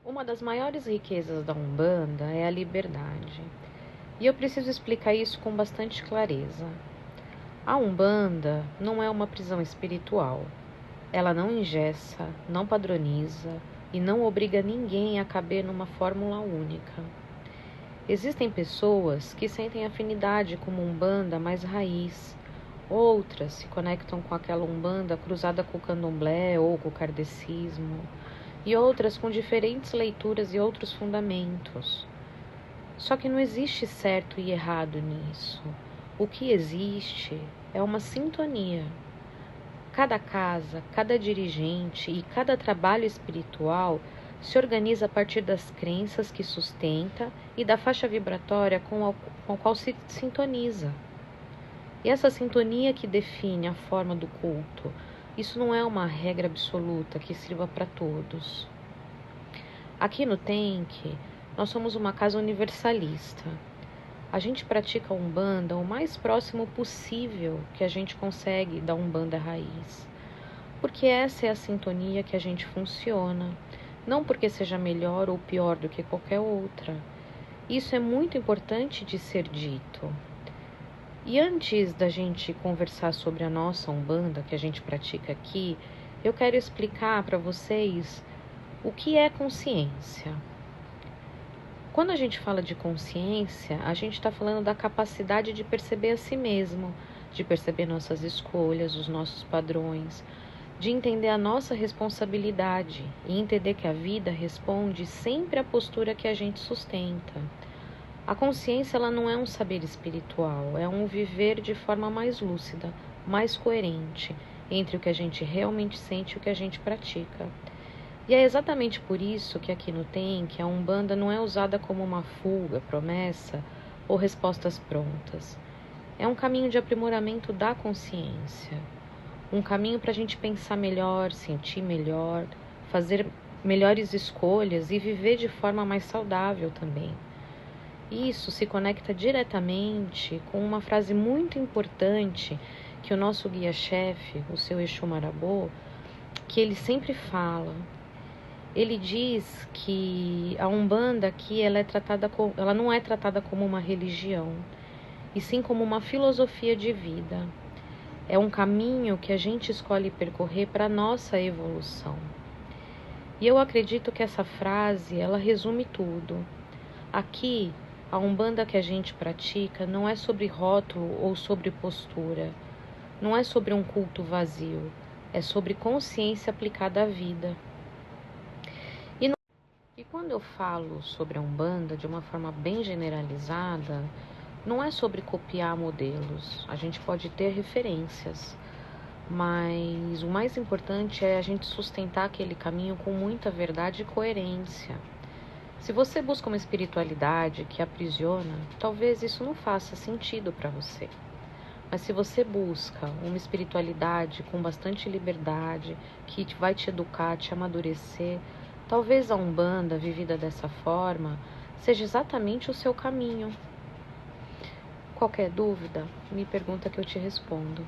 Uma das maiores riquezas da Umbanda é a liberdade. E eu preciso explicar isso com bastante clareza. A Umbanda não é uma prisão espiritual. Ela não engessa, não padroniza e não obriga ninguém a caber numa fórmula única. Existem pessoas que sentem afinidade com uma Umbanda mais raiz. Outras se conectam com aquela Umbanda cruzada com o candomblé ou com o kardecismo. E outras com diferentes leituras e outros fundamentos. Só que não existe certo e errado nisso. O que existe é uma sintonia. Cada casa, cada dirigente e cada trabalho espiritual se organiza a partir das crenças que sustenta e da faixa vibratória com a qual se sintoniza. E essa sintonia que define a forma do culto. Isso não é uma regra absoluta que sirva para todos. Aqui no Tenk, nós somos uma casa universalista. A gente pratica a Umbanda o mais próximo possível que a gente consegue da Umbanda raiz. Porque essa é a sintonia que a gente funciona. Não porque seja melhor ou pior do que qualquer outra. Isso é muito importante de ser dito. E antes da gente conversar sobre a nossa Umbanda que a gente pratica aqui, eu quero explicar para vocês o que é consciência. Quando a gente fala de consciência, a gente está falando da capacidade de perceber a si mesmo, de perceber nossas escolhas, os nossos padrões, de entender a nossa responsabilidade e entender que a vida responde sempre à postura que a gente sustenta. A consciência ela não é um saber espiritual, é um viver de forma mais lúcida, mais coerente entre o que a gente realmente sente e o que a gente pratica. E é exatamente por isso que aqui no Tenk a Umbanda não é usada como uma fuga, promessa ou respostas prontas. É um caminho de aprimoramento da consciência. Um caminho para a gente pensar melhor, sentir melhor, fazer melhores escolhas e viver de forma mais saudável também. Isso se conecta diretamente com uma frase muito importante que o nosso guia-chefe, o seu Exu Marabô, que ele sempre fala. Ele diz que a Umbanda aqui ela não é tratada como uma religião, e sim como uma filosofia de vida. É um caminho que a gente escolhe percorrer para a nossa evolução. E eu acredito que essa frase, ela resume tudo. Aqui, a Umbanda que a gente pratica não é sobre rótulo ou sobre postura. Não é sobre um culto vazio. É sobre consciência aplicada à vida. E quando eu falo sobre a Umbanda de uma forma bem generalizada, não é sobre copiar modelos. A gente pode ter referências, mas o mais importante é a gente sustentar aquele caminho com muita verdade e coerência. Se você busca uma espiritualidade que aprisiona, talvez isso não faça sentido para você. Mas se você busca uma espiritualidade com bastante liberdade, que vai te educar, te amadurecer, talvez a Umbanda, vivida dessa forma, seja exatamente o seu caminho. Qualquer dúvida, me pergunta que eu te respondo.